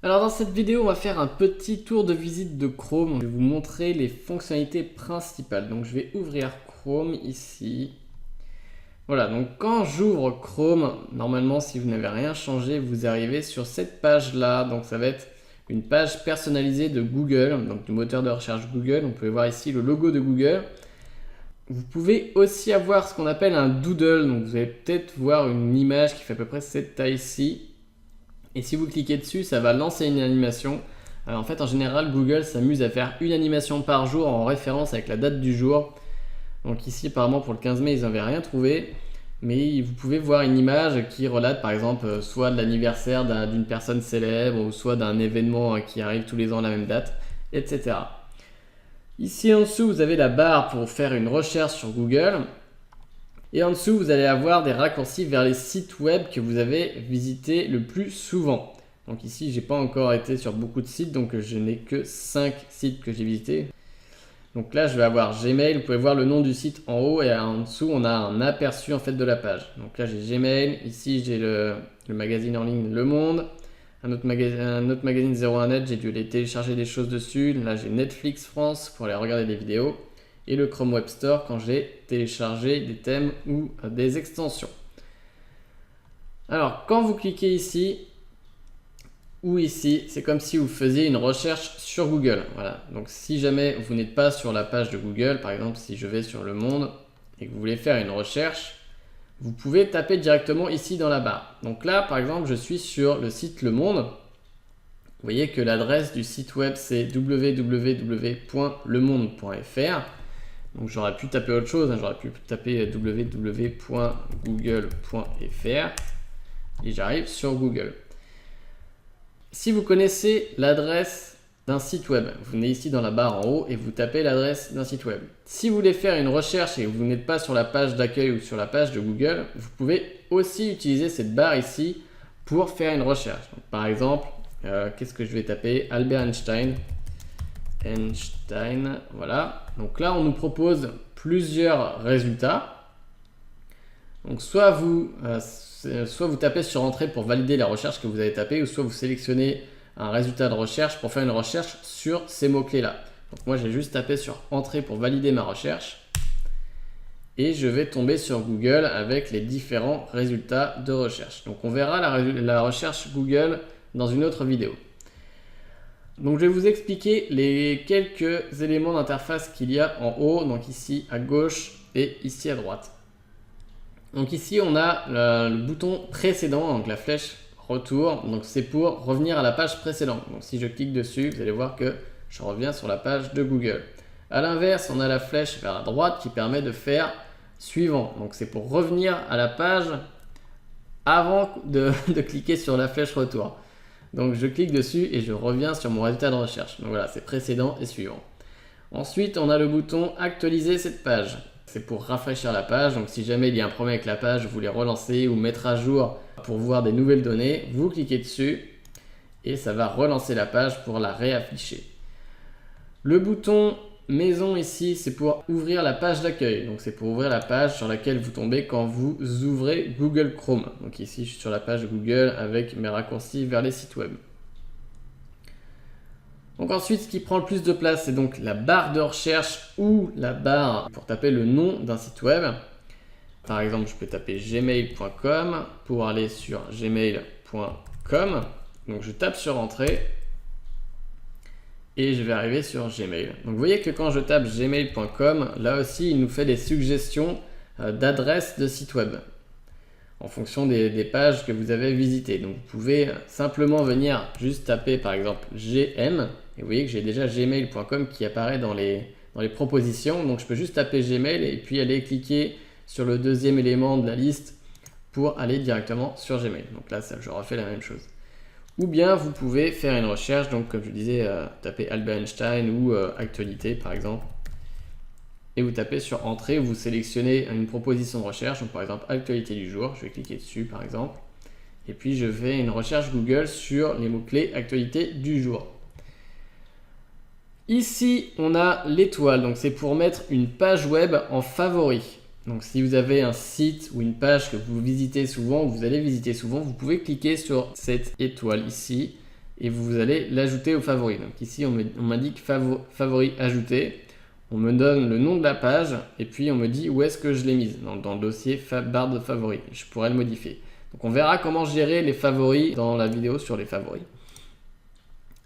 Alors dans cette vidéo, on va faire un petit tour de visite de Chrome. Je vais vous montrer les fonctionnalités principales. Donc je vais ouvrir Chrome ici. Voilà, donc quand j'ouvre Chrome, normalement si vous n'avez rien changé, vous arrivez sur cette page-là. Donc ça va être une page personnalisée de Google, donc du moteur de recherche Google. On peut voir ici le logo de Google. Vous pouvez aussi avoir ce qu'on appelle un doodle. Donc vous allez peut-être voir une image qui fait à peu près cette taille-ci. Et si vous cliquez dessus, ça va lancer une animation. Alors en fait, en général, Google s'amuse à faire une animation par jour en référence avec la date du jour. Donc ici, apparemment, pour le 15 mai, ils n'avaient rien trouvé. Mais vous pouvez voir une image qui relate, par exemple, soit de l'anniversaire d'une personne célèbre, ou soit d'un événement qui arrive tous les ans à la même date, etc. Ici en dessous, vous avez la barre pour faire une recherche sur Google. Et en dessous, vous allez avoir des raccourcis vers les sites web que vous avez visités le plus souvent. Donc ici, j'ai pas encore été sur beaucoup de sites, donc je n'ai que 5 sites que j'ai visités. Donc là, je vais avoir Gmail. Vous pouvez voir le nom du site en haut et en dessous, on a un aperçu en fait de la page. Donc là, j'ai Gmail. Ici, j'ai le magazine en ligne Le Monde. Un autre magazine 01net, j'ai dû aller télécharger des choses dessus. Là, j'ai Netflix France pour aller regarder des vidéos. Et le Chrome Web Store quand j'ai téléchargé des thèmes ou des extensions. Alors, quand vous cliquez ici ou ici, c'est comme si vous faisiez une recherche sur Google. Voilà. Donc, si jamais vous n'êtes pas sur la page de Google, par exemple, si je vais sur Le Monde et que vous voulez faire une recherche, vous pouvez taper directement ici dans la barre. Donc là, par exemple, je suis sur le site Le Monde. Vous voyez que l'adresse du site web, c'est www.lemonde.fr. Donc j'aurais pu taper autre chose, j'aurais pu taper www.google.fr et j'arrive sur Google. Si vous connaissez l'adresse d'un site web, vous venez ici dans la barre en haut et vous tapez l'adresse d'un site web. Si vous voulez faire une recherche et que vous n'êtes pas sur la page d'accueil ou sur la page de Google, vous pouvez aussi utiliser cette barre ici pour faire une recherche. Donc, par exemple, qu'est-ce que je vais taper? Albert Einstein. Voilà. Donc là, on nous propose plusieurs résultats. Donc soit vous tapez sur Entrée pour valider la recherche que vous avez tapée, ou soit vous sélectionnez un résultat de recherche pour faire une recherche sur ces mots-clés-là. Donc moi, j'ai juste tapé sur Entrée pour valider ma recherche. Et je vais tomber sur Google avec les différents résultats de recherche. Donc on verra la recherche Google dans une autre vidéo. Donc je vais vous expliquer les quelques éléments d'interface qu'il y a en haut, donc ici à gauche et ici à droite. Donc ici on a le bouton précédent, donc la flèche retour, donc c'est pour revenir à la page précédente. Donc si je clique dessus, vous allez voir que je reviens sur la page de Google. A l'inverse, on a la flèche vers la droite qui permet de faire suivant. Donc c'est pour revenir à la page avant de cliquer sur la flèche retour. Donc je clique dessus et je reviens sur mon résultat de recherche. Donc voilà, c'est précédent et suivant. Ensuite, on a le bouton actualiser cette page. C'est pour rafraîchir la page. Donc si jamais il y a un problème avec la page, vous voulez relancer ou mettre à jour pour voir des nouvelles données, vous cliquez dessus et ça va relancer la page pour la réafficher. Le bouton maison ici, c'est pour ouvrir la page d'accueil. Donc c'est pour ouvrir la page sur laquelle vous tombez quand vous ouvrez Google Chrome. Donc ici, je suis sur la page Google avec mes raccourcis vers les sites web. Donc ensuite, ce qui prend le plus de place, c'est donc la barre de recherche ou la barre pour taper le nom d'un site web. Par exemple, je peux taper gmail.com pour aller sur gmail.com. Donc je tape sur Entrée. Et je vais arriver sur Gmail. Donc vous voyez que quand je tape gmail.com, là aussi il nous fait des suggestions d'adresses de sites web en fonction des pages que vous avez visitées. Donc vous pouvez simplement venir juste taper par exemple GM et vous voyez que j'ai déjà gmail.com qui apparaît dans les propositions. Donc je peux juste taper Gmail et puis aller cliquer sur le deuxième élément de la liste pour aller directement sur Gmail. Donc là je refais la même chose. Ou bien vous pouvez faire une recherche, donc comme je disais, taper Albert Einstein ou actualité par exemple. Et vous tapez sur Entrée, vous sélectionnez une proposition de recherche, donc par exemple actualité du jour, je vais cliquer dessus par exemple. Et puis je fais une recherche Google sur les mots-clés actualité du jour. Ici, on a l'étoile, donc c'est pour mettre une page web en favori. Donc si vous avez un site ou une page que vous visitez souvent, ou vous allez visiter souvent, vous pouvez cliquer sur cette étoile ici et vous allez l'ajouter aux favoris. Donc ici, on m'indique favori ajouté. On me donne le nom de la page et puis on me dit où est-ce que je l'ai mise dans le dossier barre de favoris. Je pourrais le modifier. Donc on verra comment gérer les favoris dans la vidéo sur les favoris.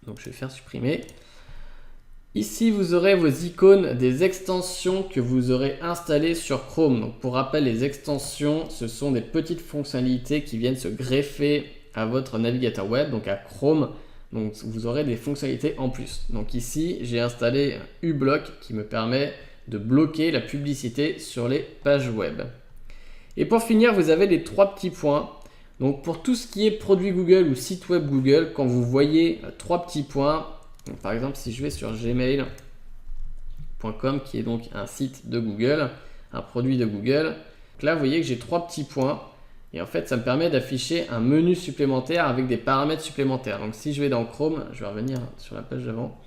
Donc je vais faire supprimer. Ici, vous aurez vos icônes des extensions que vous aurez installées sur Chrome. Donc pour rappel, les extensions, ce sont des petites fonctionnalités qui viennent se greffer à votre navigateur web, donc à Chrome. Donc vous aurez des fonctionnalités en plus. Donc ici, j'ai installé uBlock qui me permet de bloquer la publicité sur les pages web. Et pour finir, vous avez les 3 petits points. Donc pour tout ce qui est produit Google ou site web Google, quand vous voyez 3 petits points, donc par exemple si je vais sur gmail.com qui est donc un site de Google, un produit de Google, donc là vous voyez que j'ai 3 petits points et en fait ça me permet d'afficher un menu supplémentaire avec des paramètres supplémentaires. Donc si je vais dans Chrome, je vais revenir sur la page d'avant,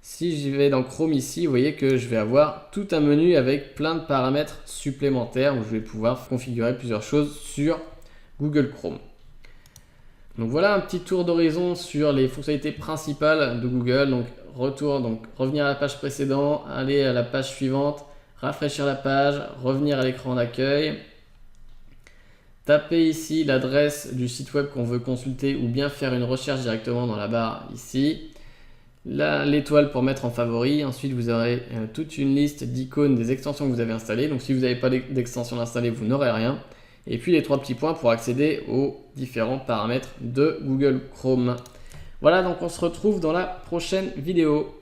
si je vais dans Chrome ici, vous voyez que je vais avoir tout un menu avec plein de paramètres supplémentaires où je vais pouvoir configurer plusieurs choses sur Google Chrome. Donc voilà un petit tour d'horizon sur les fonctionnalités principales de Google. Donc revenir à la page précédente, aller à la page suivante, rafraîchir la page, revenir à l'écran d'accueil, taper ici l'adresse du site web qu'on veut consulter ou bien faire une recherche directement dans la barre ici. L'étoile pour mettre en favori. Ensuite, vous aurez toute une liste d'icônes des extensions que vous avez installées. Donc si vous n'avez pas d'extension installée, vous n'aurez rien. Et puis les 3 petits points pour accéder aux différents paramètres de Google Chrome. Voilà, donc on se retrouve dans la prochaine vidéo.